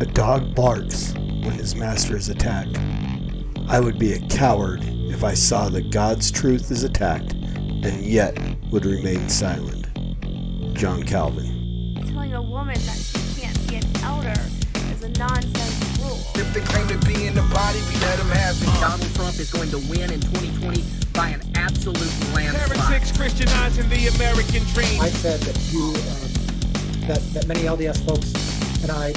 A dog barks when his master is attacked. I would be a coward if I saw that God's truth is attacked and yet would remain silent. John Calvin. Telling a woman that she can't be an elder is a nonsense rule. If they claim to be in the body, we let them have it. Donald Trump is going to win in 2020 by an absolute landslide. Heretics Christianizing the American dream. I said that that many LDS folks and I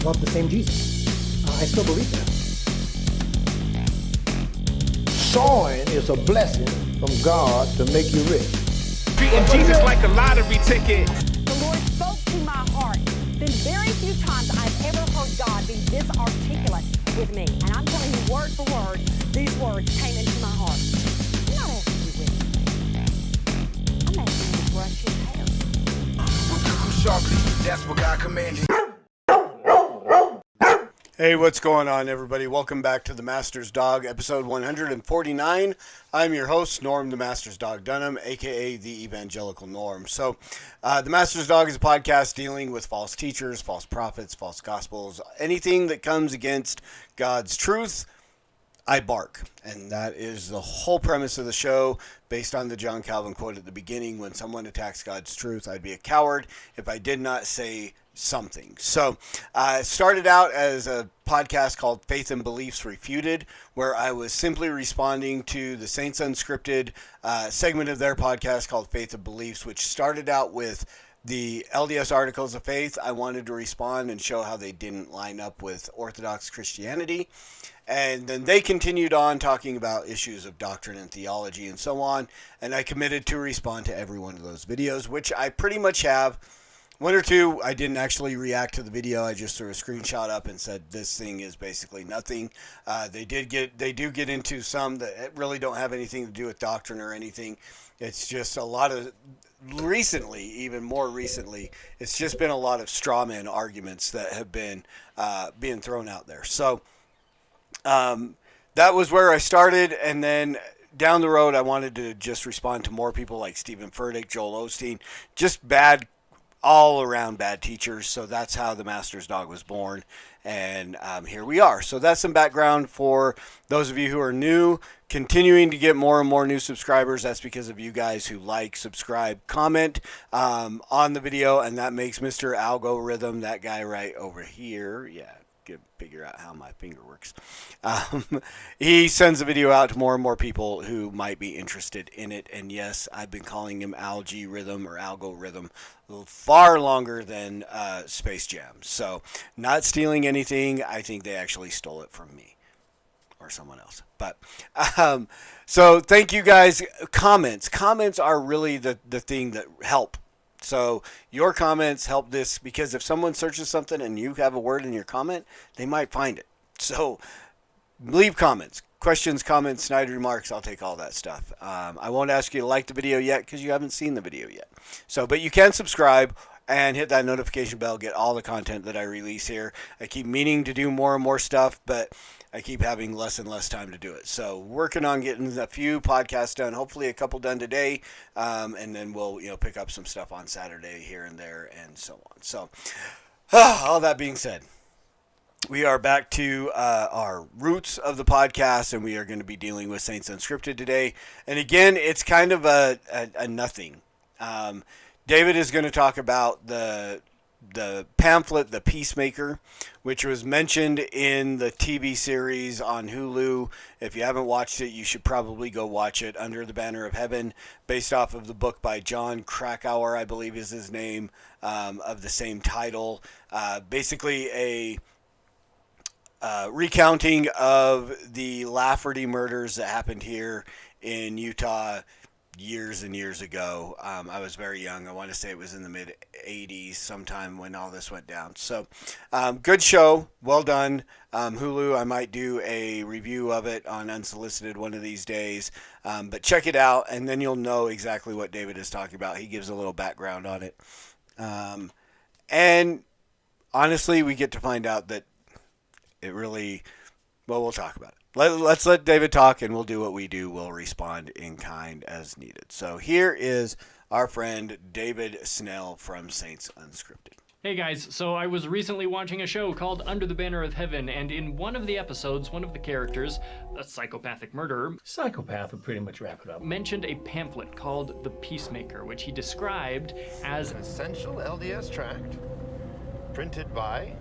love the same Jesus. I still believe that. Sowing is a blessing from God to make you rich. Treating Jesus like a lottery ticket. The Lord spoke to my heart. Been very few times I've ever heard God be this articulate with me. And I'm telling you word for word, these words came into my heart. I'm not asking you with me. I'm asking you to brush your hair. Sharply, that's what God commanded. Hey, what's going on, everybody? Welcome back to The Master's Dog, episode 149. I'm your host, Norm the Master's Dog Dunham, a.k.a. the Evangelical Norm. So, The Master's Dog is a podcast dealing with false teachers, false prophets, false gospels, anything that comes against God's truth. I bark, and that is the whole premise of the show, based on the John Calvin quote at the beginning. When someone attacks God's truth, I'd be a coward if I did not say something. So it started out as a podcast called Faith and Beliefs Refuted, where I was simply responding to the Saints Unscripted segment of their podcast called Faith and Beliefs, which started out with the LDS Articles of Faith. I wanted to respond and show how they didn't line up with Orthodox Christianity. And then they continued on talking about issues of doctrine and theology and so on. And I committed to respond to every one of those videos, which I pretty much have. One or two, I didn't actually react to the video. I just threw a screenshot up and said, this thing is basically nothing. They do get into some that really don't have anything to do with doctrine or anything. It's just a lot of, recently, even more recently, it's just been a lot of straw man arguments that have been being thrown out there. So that was where I started, and then down the road, I wanted to just respond to more people like Stephen Furtick, Joel Osteen, just bad, all around bad teachers. So that's how the Master's Dog was born, and here we are. So that's some background for those of you who are new, continuing to get more and more new subscribers. That's because of you guys who like, subscribe, comment on the video, and that makes Mr. Algorithm, that guy right over here, figure out how my finger works. He sends the video out to more and more people who might be interested in it. And yes, I've been calling him Algae Rhythm or Algorithm far longer than Space Jam. So not stealing anything. I think they actually stole it from me or someone else. But so thank you guys. Comments are really the thing that help. So your comments help this, because if someone searches something and you have a word in your comment, they might find it. So leave comments, questions, comments, snide remarks. I'll take all that stuff. I won't ask you to like the video yet because you haven't seen the video yet. So, but you can subscribe and hit that notification bell, get all the content that I release here. I keep meaning to do more and more stuff, but I keep having less and less time to do it. So working on getting a few podcasts done, hopefully a couple done today, and then we'll pick up some stuff on Saturday here and there and so on. So all that being said, we are back to our roots of the podcast, and we are going to be dealing with Saints Unscripted today. And again, it's kind of a nothing. David is going to talk about the pamphlet, The Peacemaker, which was mentioned in the TV series on Hulu. If you haven't watched it, you should probably go watch it, Under the Banner of Heaven, based off of the book by John Krakauer, I believe is his name, of the same title. Basically a recounting of the Lafferty murders that happened here in Utah years and years ago. I was very young. I want to say it was in the mid-'80s sometime when all this went down. So good show. Well done. Hulu, I might do a review of it on Unsolicited one of these days. But check it out, and then you'll know exactly what David is talking about. He gives a little background on it. And honestly, we get to find out that it really, well, we'll talk about it. Let's let David talk, and we'll do what we do. We'll respond in kind as needed. So here is our friend David Snell from Saints Unscripted. Hey guys, so I was recently watching a show called Under the Banner of Heaven, and in one of the episodes, one of the characters, a psychopathic murderer, Psychopath would pretty much wrap it up. mentioned a pamphlet called The Peacemaker, which he described as An essential LDS tract, printed by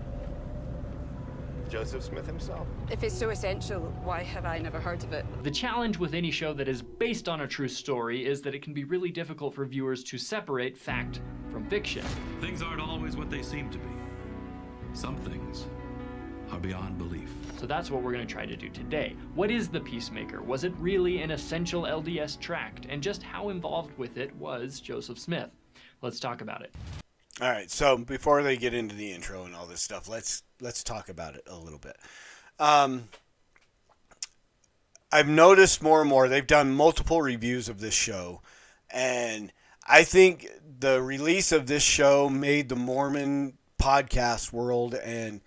Joseph Smith himself. If it's so essential, why have I never heard of it? The challenge with any show that is based on a true story is that it can be really difficult for viewers to separate fact from fiction. Things aren't always what they seem to be. Some things are beyond belief. So that's what we're going to try to do today. What is the Peacemaker? Was it really an essential LDS tract? And just how involved with it was Joseph Smith? Let's talk about it. All right, so before they get into the intro and all this stuff, let's talk about it a little bit. I've noticed more and more, they've done multiple reviews of this show, and I think the release of this show made the Mormon podcast world and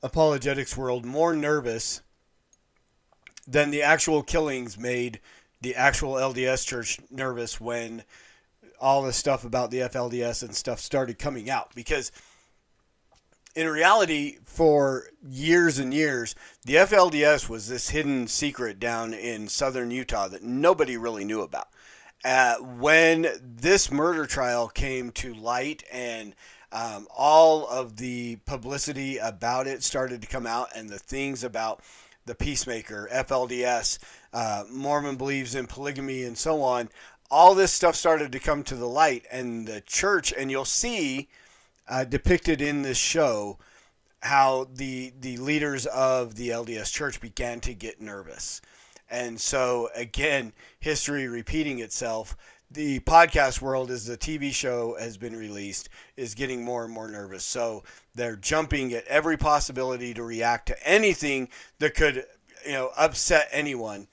apologetics world more nervous than the actual killings made the actual LDS church nervous when all the stuff about the FLDS and stuff started coming out. Because in reality, for years and years, the FLDS was this hidden secret down in southern Utah that nobody really knew about. When this murder trial came to light and all of the publicity about it started to come out, and the things about the Peacemaker, FLDS, Mormon believes in polygamy, and so on, all this stuff started to come to the light, and the church, and you'll see depicted in this show how the leaders of the LDS church began to get nervous. And so, again, history repeating itself. The podcast world, as the TV show has been released, is getting more and more nervous. So they're jumping at every possibility to react to anything that could, upset anyone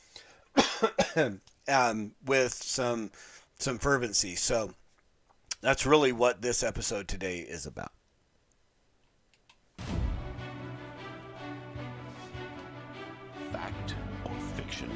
with some fervency. So that's really what this episode today is about. Fact or fiction?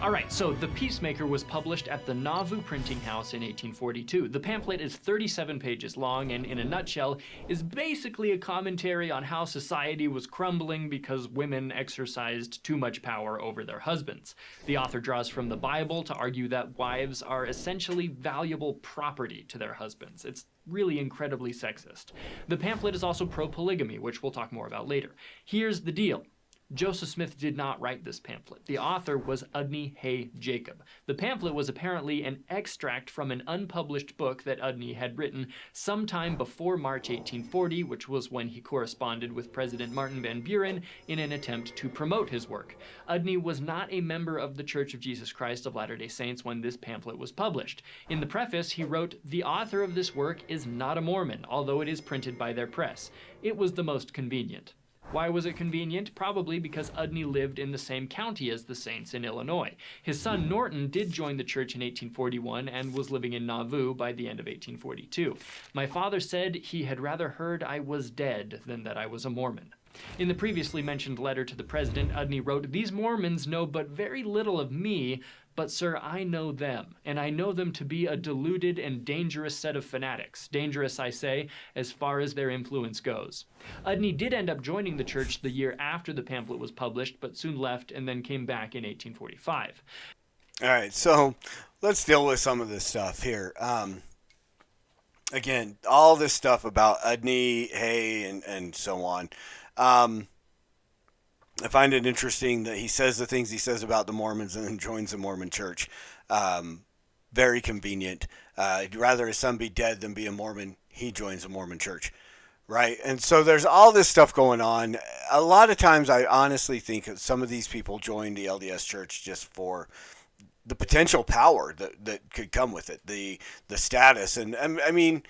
All right, so The Peacemaker was published at the Nauvoo printing house in 1842. The pamphlet is 37 pages long and, in a nutshell, is basically a commentary on how society was crumbling because women exercised too much power over their husbands. The author draws from the Bible to argue that wives are essentially valuable property to their husbands. It's really incredibly sexist. The pamphlet is also pro-polygamy, which we'll talk more about later. Here's the deal. Joseph Smith did not write this pamphlet. The author was Udney Hay Jacob. The pamphlet was apparently an extract from an unpublished book that Udney had written sometime before March 1840, which was when he corresponded with President Martin Van Buren in an attempt to promote his work. Udney was not a member of the Church of Jesus Christ of Latter-day Saints when this pamphlet was published. In the preface, he wrote, "The author of this work is not a Mormon, although it is printed by their press. It was the most convenient." Why was it convenient? Probably because Udney lived in the same county as the Saints in Illinois. His son Norton did join the church in 1841 and was living in Nauvoo by the end of 1842. My father said he had rather heard I was dead than that I was a Mormon. In the previously mentioned letter to the president, Udney wrote, "These Mormons know but very little of me, but, sir, I know them, and I know them to be a deluded and dangerous set of fanatics. Dangerous, I say, as far as their influence goes." Udney did end up joining the church the year after the pamphlet was published, but soon left and then came back in 1845. All right, so let's deal with some of this stuff here. Again, all this stuff about Udney, Hay, and so on. I find it interesting that he says the things he says about the Mormons and then joins the Mormon church. Very convenient. He'd rather his son be dead than be a Mormon. He joins the Mormon church, right? And so there's all this stuff going on. A lot of times I honestly think that some of these people join the LDS church just for the potential power that could come with it, the status. And I mean,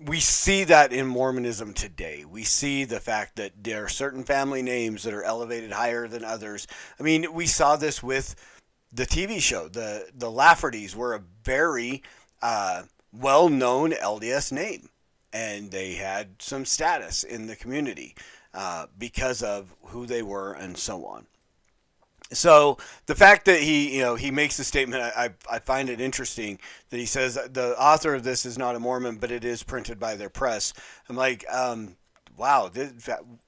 we see that in Mormonism today. We see the fact that there are certain family names that are elevated higher than others. I mean, we saw this with the TV show. The Laffertys were a very well-known LDS name, and they had some status in the community because of who they were and so on. So the fact that he makes the statement, I find it interesting that he says the author of this is not a Mormon, but it is printed by their press. I'm like, wow,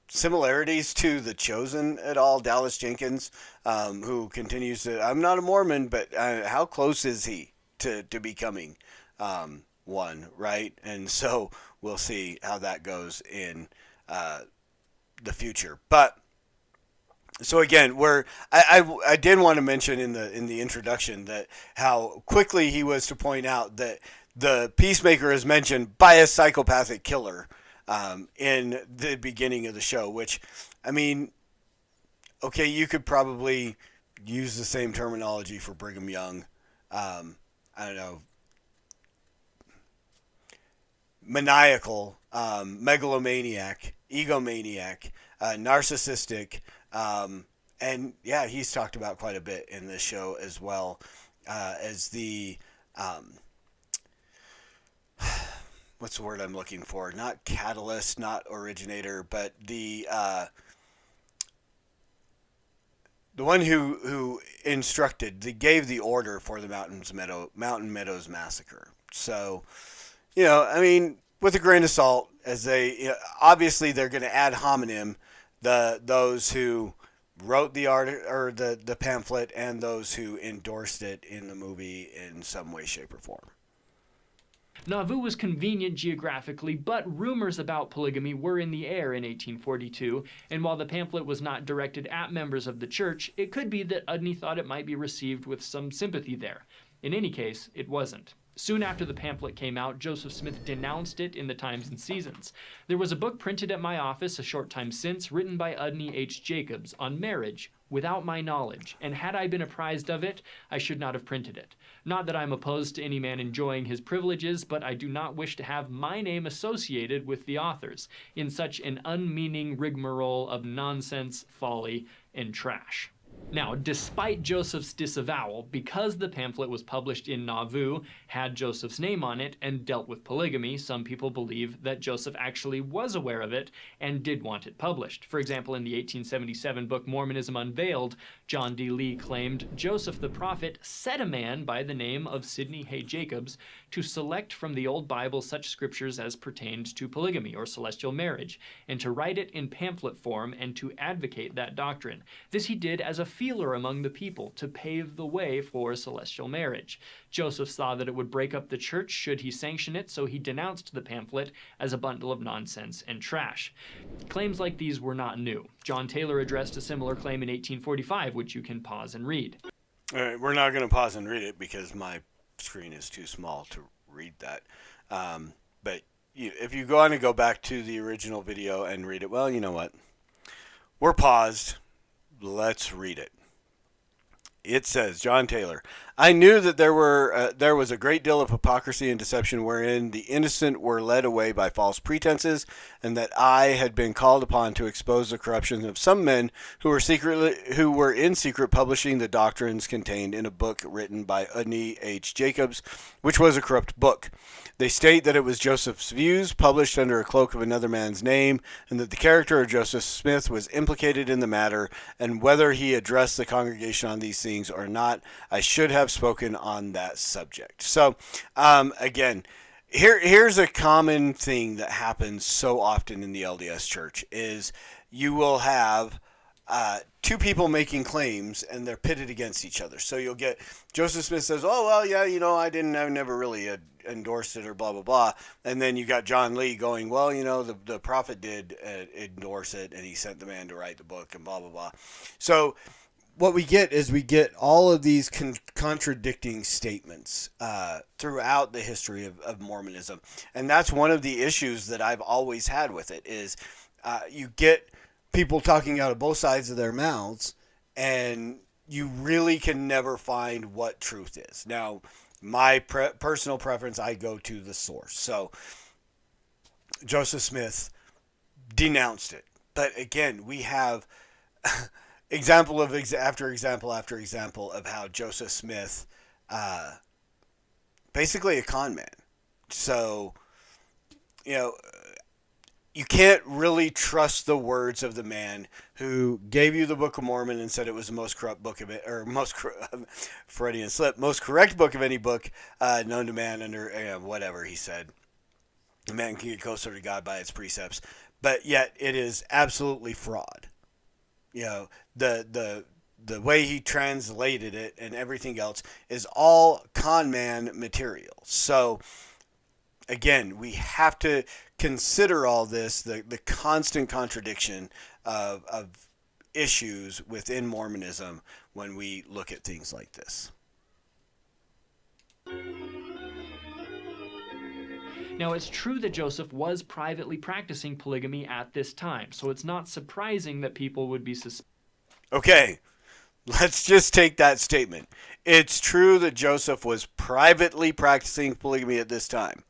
similarities to The Chosen at all? Dallas Jenkins, who continues to, I'm not a Mormon, but how close is he to becoming one, right? And so we'll see how that goes in the future. But so again, I did want to mention in the introduction that how quickly he was to point out that the Peacemaker is mentioned by a psychopathic killer in the beginning of the show. Which, I mean, okay, you could probably use the same terminology for Brigham Young. I don't know, maniacal, megalomaniac, egomaniac, narcissistic. And yeah, he's talked about quite a bit in this show as well, as the, what's the word I'm looking for? Not catalyst, not originator, but the one who gave the order for the Mountain Meadows massacre. So, I mean, with a grain of salt, as obviously they're going to ad hominem those who wrote the art or the pamphlet and those who endorsed it in the movie in some way, shape, or form. Nauvoo was convenient geographically, but rumors about polygamy were in the air in 1842, and while the pamphlet was not directed at members of the church, it could be that Udney thought it might be received with some sympathy there. In any case, it wasn't. Soon after the pamphlet came out, Joseph Smith denounced it in the Times and Seasons. There was a book printed at my office a short time since, written by Udney H. Jacobs, on marriage, without my knowledge, and had I been apprised of it, I should not have printed it. Not that I'm opposed to any man enjoying his privileges, but I do not wish to have my name associated with the authors in such an unmeaning rigmarole of nonsense, folly, and trash. Now, despite Joseph's disavowal, because the pamphlet was published in Nauvoo, had Joseph's name on it, and dealt with polygamy, some people believe that Joseph actually was aware of it and did want it published. For example, in the 1877 book Mormonism Unveiled, John D. Lee claimed Joseph the prophet set a man by the name of Sidney Hay Jacobs to select from the Old Bible such scriptures as pertained to polygamy or celestial marriage, and to write it in pamphlet form and to advocate that doctrine. This he did as a feeler among the people to pave the way for celestial marriage. Joseph saw that it would break up the church should he sanction it, so he denounced the pamphlet as a bundle of nonsense and trash. Claims like these were not new. John Taylor addressed a similar claim in 1845, which you can pause and read. All right, we're not going to pause and read it because my screen is too small to read that. But if you want to go back to the original video and read it, well, you know what? We're paused. Let's read it. It says, John Taylor, I knew that there was a great deal of hypocrisy and deception wherein the innocent were led away by false pretenses, and that I had been called upon to expose the corruption of some men who were in secret publishing the doctrines contained in a book written by Udney H. Jacobs, which was a corrupt book. They state that it was Joseph's views published under a cloak of another man's name, and that the character of Joseph Smith was implicated in the matter, and whether he addressed the congregation on these things or not, I should have spoken on that subject. So, again, here's a common thing that happens so often in the LDS Church is you will have two people making claims and they're pitted against each other. So you'll get Joseph Smith says, oh, well, yeah, I never really endorsed it or blah, blah, blah. And then you got John Lee going, well, the prophet did endorse it and he sent the man to write the book and blah, blah, blah. So what we get is all of these contradicting statements throughout the history of Mormonism. And that's one of the issues that I've always had with it is you get people talking out of both sides of their mouths, and you really can never find what truth is. Now, my personal preference, I go to the source. So, Joseph Smith denounced it. But again, we have example after example after example of how Joseph Smith, basically a con man. So, you can't really trust the words of the man who gave you the Book of Mormon and said it was the most corrupt book of it, or Freudian slip, most correct book of any book known to man under whatever he said. A man can get closer to God by its precepts, but yet it is absolutely fraud. You know, the way he translated it and everything else is all con man material. So again, we have to consider all this, the constant contradiction of issues within Mormonism when we look at things like this. Now, it's true that Joseph was privately practicing polygamy at this time, so it's not surprising that people would be suspicious. Okay, let's just take that statement. It's true that Joseph was privately practicing polygamy at this time.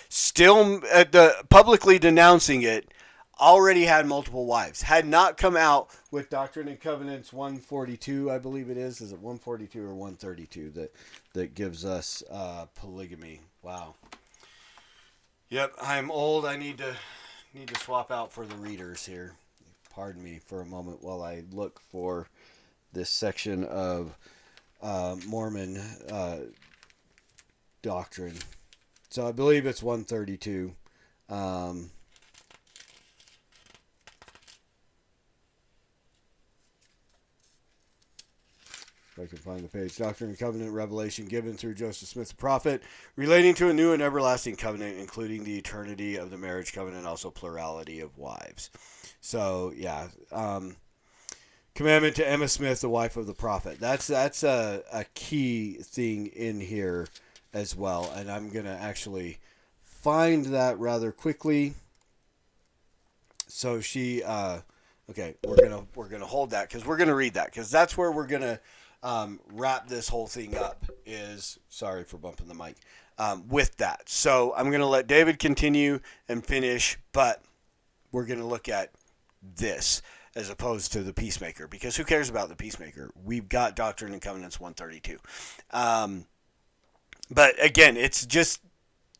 Still, publicly denouncing it, already had multiple wives. Had not come out with Doctrine and Covenants 142, I believe it is. Is it 142 or 132 that gives us polygamy? Wow. Yep, I'm old. I need to swap out for the readers here. Pardon me for a moment while I look for this section of Mormon doctrine. So I believe it's 132. If I can find the page. Doctrine and Covenant revelation given through Joseph Smith the prophet, relating to a new and everlasting covenant, including the eternity of the marriage covenant, also plurality of wives. So, yeah. Commandment to Emma Smith, the wife of the prophet. That's a key thing in here as well. And I'm going to actually find that rather quickly. So she... okay, we're gonna hold that because we're gonna read that because that's where we're gonna wrap this whole thing up. Is sorry for bumping the mic with that. So I'm gonna let David continue and finish, but we're gonna look at this as opposed to the Peacemaker because who cares about the Peacemaker? We've got Doctrine and Covenants 132. But again, it's just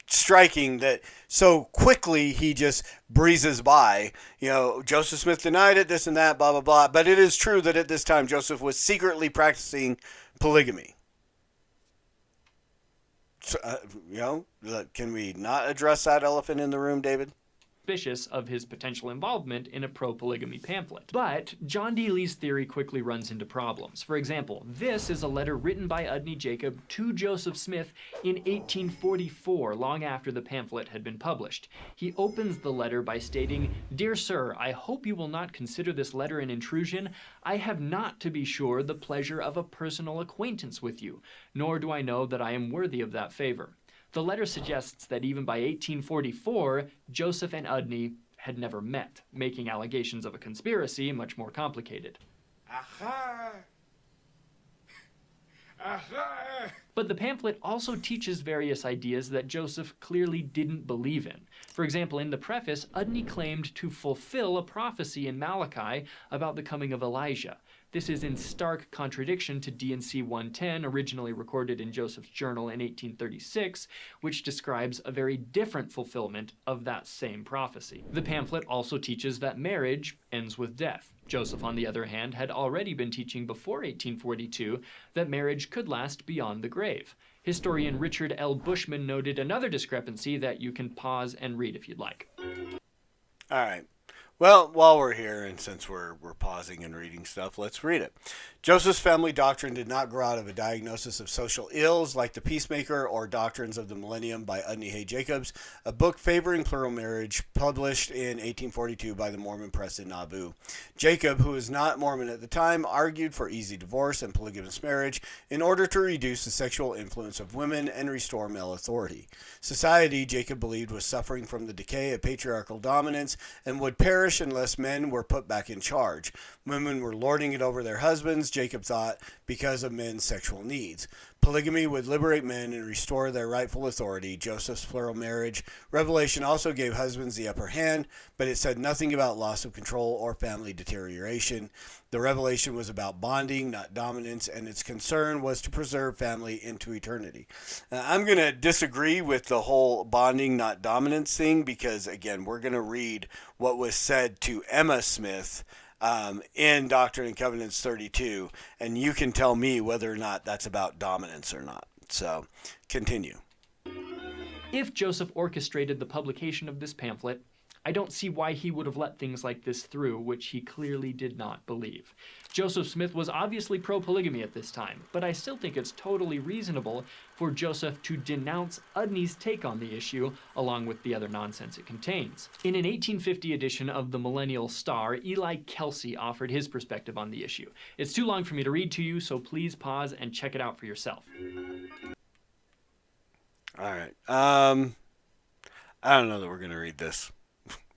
striking that so quickly he just breezes by. You know, Joseph Smith denied it, this and that, blah, blah, blah. But it is true that at this time Joseph was secretly practicing polygamy. So, you know, can we not address that elephant in the room, David? Suspicious of his potential involvement in a pro-polygamy pamphlet. But John D. Lee's theory quickly runs into problems. For example, this is a letter written by Udney Jacob to Joseph Smith in 1844, long after the pamphlet had been published. He opens the letter by stating, "Dear Sir, I hope you will not consider this letter an intrusion. I have not, to be sure, the pleasure of a personal acquaintance with you, nor do I know that I am worthy of that favor." The letter suggests that even by 1844, Joseph and Udney had never met, making allegations of a conspiracy much more complicated. Aha! Aha! But the pamphlet also teaches various ideas that Joseph clearly didn't believe in. For example, in the preface, Udney claimed to fulfill a prophecy in Malachi about the coming of Elijah. This is in stark contradiction to D&C 110, originally recorded in Joseph's journal in 1836, which describes a very different fulfillment of that same prophecy. The pamphlet also teaches that marriage ends with death. Joseph, on the other hand, had already been teaching before 1842 that marriage could last beyond the grave. Historian Richard L. Bushman noted another discrepancy that you can pause and read if you'd like. All right. Well, while we're here, and since we're pausing and reading stuff, let's read it. Joseph's family doctrine did not grow out of a diagnosis of social ills like the Peacemaker or Doctrines of the Millennium by Udney Hay Jacobs, a book favoring plural marriage published in 1842 by the Mormon Press in Nauvoo. Jacob, who was not Mormon at the time, argued for easy divorce and polygamous marriage in order to reduce the sexual influence of women and restore male authority. Society, Jacob believed, was suffering from the decay of patriarchal dominance and would perish unless men were put back in charge. Women were lording it over their husbands, Jacob thought, because of men's sexual needs. Polygamy would liberate men and restore their rightful authority. Joseph's plural marriage revelation also gave husbands the upper hand, but it said nothing about loss of control or family deterioration. The revelation was about bonding, not dominance, and its concern was to preserve family into eternity. I'm going to disagree with the whole bonding, not dominance thing because, again, we're going to read what was said to Emma Smith in Doctrine and Covenants 32, and you can tell me whether or not that's about dominance or not. So, continue. If Joseph orchestrated the publication of this pamphlet, I don't see why he would have let things like this through, which he clearly did not believe. Joseph Smith was obviously pro-polygamy at this time, but I still think it's totally reasonable for Joseph to denounce Udney's take on the issue, along with the other nonsense it contains. In an 1850 edition of the Millennial Star, Eli Kelsey offered his perspective on the issue. It's too long for me to read to you, so please pause and check it out for yourself. All right. I don't know that we're going to read this.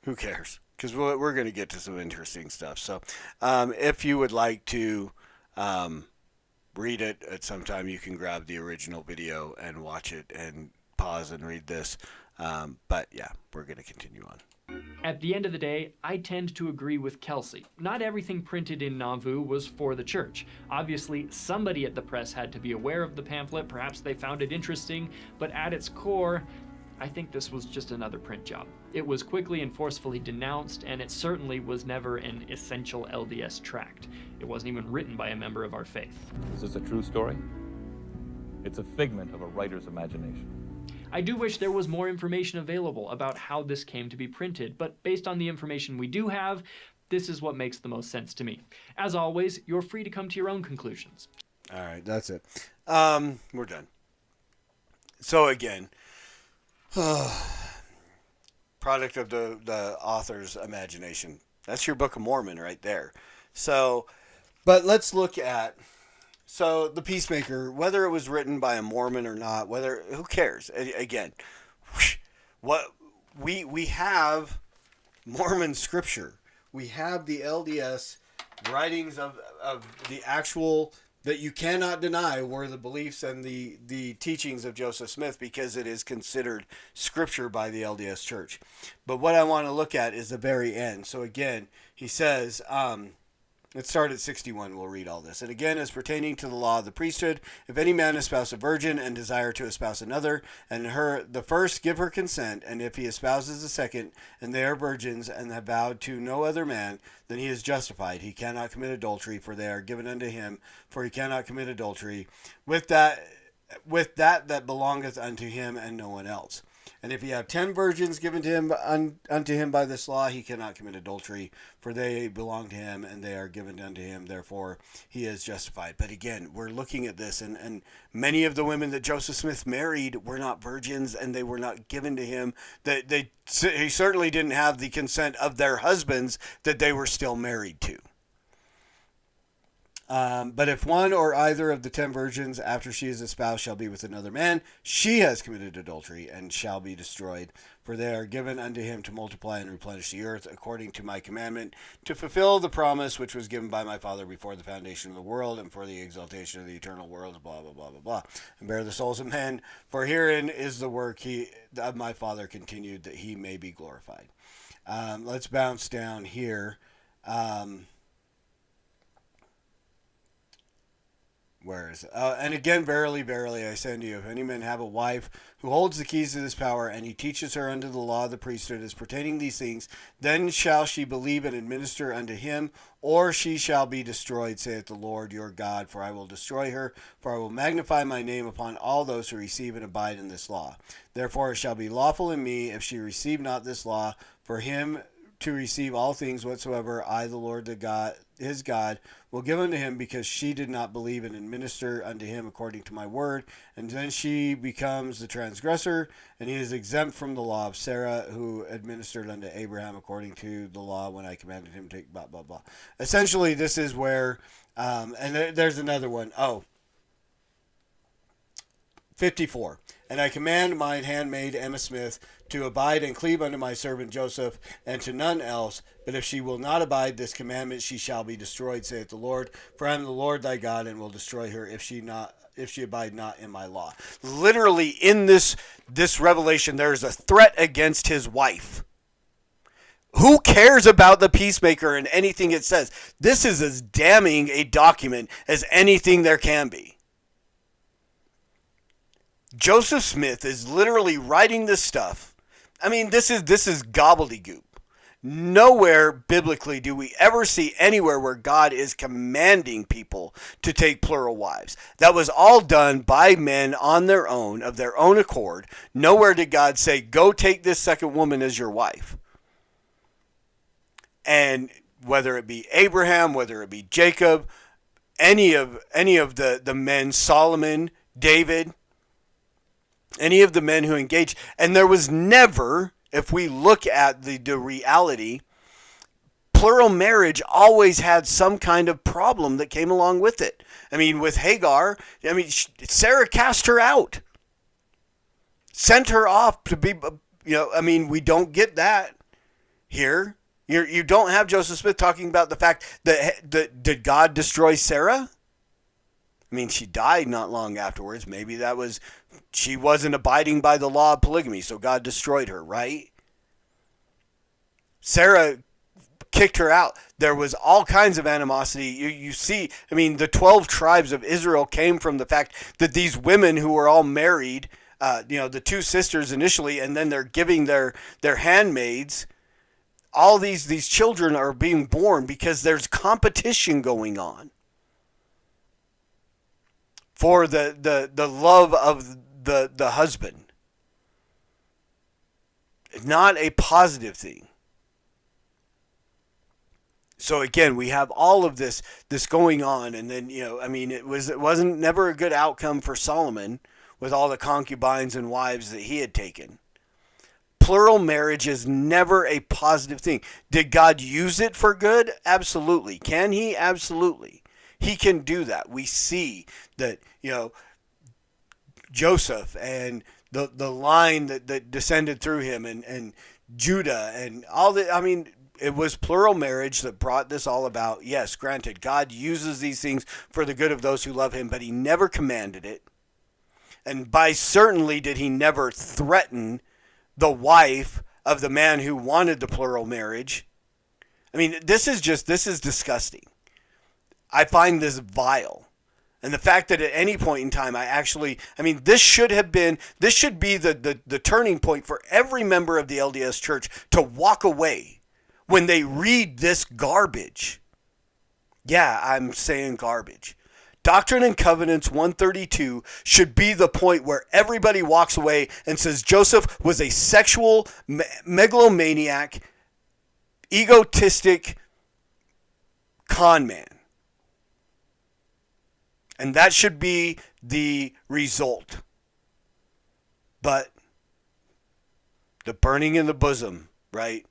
Who cares? Because we're going to get to some interesting stuff. So if you would like to read it at some time, you can grab the original video and watch it and pause and read this. But yeah, we're going to continue on. At the end of the day, I tend to agree with Kelsey. Not everything printed in Nauvoo was for the church. Obviously, somebody at the press had to be aware of the pamphlet. Perhaps they found it interesting, but at its core, I think this was just another print job. It was quickly and forcefully denounced, and it certainly was never an essential LDS tract. It wasn't even written by a member of our faith. Is this a true story? It's a figment of a writer's imagination. I do wish there was more information available about how this came to be printed, but based on the information we do have, this is what makes the most sense to me. As always, you're free to come to your own conclusions. All right, that's it. We're done. So again, product of the author's imagination. That's your Book of Mormon right there. So, but let's look at, so the Peacemaker, whether it was written by a Mormon or not, who cares? Again, what we have Mormon scripture. We have the LDS writings of the actual, that you cannot deny were the beliefs and the teachings of Joseph Smith, because it is considered scripture by the LDS Church. But what I want to look at is the very end. So again, he says, let's start at 61. We'll read all this. And again, as pertaining to the law of the priesthood, if any man espouse a virgin and desire to espouse another, and the first give her consent, and if he espouses the second, and they are virgins, and have vowed to no other man, then he is justified. He cannot commit adultery, for they are given unto him, for he cannot commit adultery with that belongeth unto him, and no one else. And if he have 10 virgins given to him unto him by this law, he cannot commit adultery, for they belong to him, and they are given unto him. Therefore, he is justified. But again, we're looking at this, and many of the women that Joseph Smith married were not virgins, and they were not given to him. He certainly didn't have the consent of their husbands that they were still married to. But if one or either of the 10 virgins after she is espoused shall be with another man, she has committed adultery and shall be destroyed. For they are given unto him to multiply and replenish the earth according to my commandment, to fulfill the promise which was given by my Father before the foundation of the world, and for the exaltation of the eternal world, blah, blah, blah, blah, blah. And bear the souls of men, for herein is the work of my Father continued, that he may be glorified. Let's bounce down here. Where is it? And again, verily, verily, I say unto you, if any man have a wife who holds the keys to this power, and he teaches her unto the law of the priesthood as pertaining these things, then shall she believe and administer unto him, or she shall be destroyed, saith the Lord your God, for I will destroy her, for I will magnify my name upon all those who receive and abide in this law. Therefore it shall be lawful in me, if she receive not this law, for him to receive all things whatsoever I, the Lord the God, his God, will give unto him, because she did not believe and administer unto him according to my word. And then she becomes the transgressor, and he is exempt from the law of Sarah, who administered unto Abraham according to the law when I commanded him to take blah, blah, blah. Essentially, this is where, and there's another one. 54. And I command mine handmaid Emma Smith to abide and cleave unto my servant Joseph, and to none else. But if she will not abide this commandment, she shall be destroyed, saith the Lord. For I am the Lord thy God, and will destroy her if she abide not in my law. Literally, in this revelation, there is a threat against his wife. Who cares about the Peacemaker and anything it says? This is as damning a document as anything there can be. Joseph Smith is literally writing this stuff. I mean, this is gobbledygook. Nowhere biblically do we ever see anywhere where God is commanding people to take plural wives. That was all done by men on their own, of their own accord. Nowhere did God say, go take this second woman as your wife. And whether it be Abraham, whether it be Jacob, any of the men, Solomon, David, any of the men who engaged, and there was never, if we look at the reality, plural marriage always had some kind of problem that came along with it. I mean, with Hagar, I mean, Sarah cast her out, sent her off to be, I mean, we don't get that here. You don't have Joseph Smith talking about the fact that did God destroy Sarah? I mean, she died not long afterwards. Maybe she wasn't abiding by the law of polygamy, so God destroyed her, right? Sarah kicked her out. There was all kinds of animosity. You see, I mean, the 12 tribes of Israel came from the fact that these women who were all married, the two sisters initially, and then they're giving their handmaids. All these children are being born because there's competition going on for the love of the husband. It's not a positive thing. So again, we have all of this going on, and then I mean, it wasn't never a good outcome for Solomon with all the concubines and wives that he had taken. Plural marriage is never a positive thing. Did God use it for good? Absolutely. Can he? Absolutely. He can do that. We see that, Joseph and the line that descended through him and Judah and all that. I mean, it was plural marriage that brought this all about. Yes, granted, God uses these things for the good of those who love him, but he never commanded it. And by certainly did he never threaten the wife of the man who wanted the plural marriage. I mean, this is disgusting. I find this vile. And the fact that at any point in time, this should be the turning point for every member of the LDS Church to walk away when they read this garbage. Yeah, I'm saying garbage. Doctrine and Covenants 132 should be the point where everybody walks away and says Joseph was a sexual megalomaniac, egotistic con man. And that should be the result. But the burning in the bosom, right?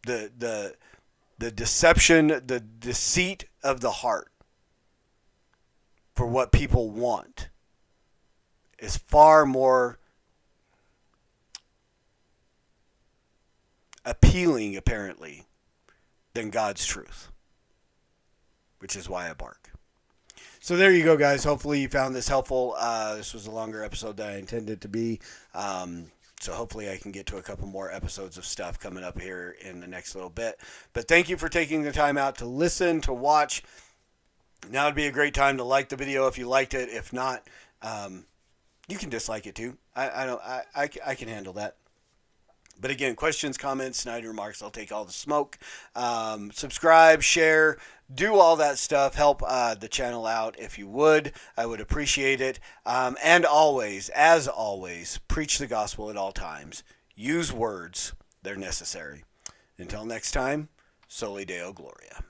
The deception, the deceit of the heart for what people want is far more appealing, apparently, than God's truth, which is why I bark. So there you go, guys. Hopefully you found this helpful. This was a longer episode than I intended to be. So hopefully I can get to a couple more episodes of stuff coming up here in the next little bit. But thank you for taking the time out to listen, to watch. Now would be a great time to like the video if you liked it. If not, you can dislike it too. I can handle that. But again, questions, comments, snide remarks, I'll take all the smoke. Subscribe, share, do all that stuff. Help the channel out if you would. I would appreciate it. And always, as always, preach the gospel at all times. Use words. They're necessary. Until next time, Soli Deo Gloria.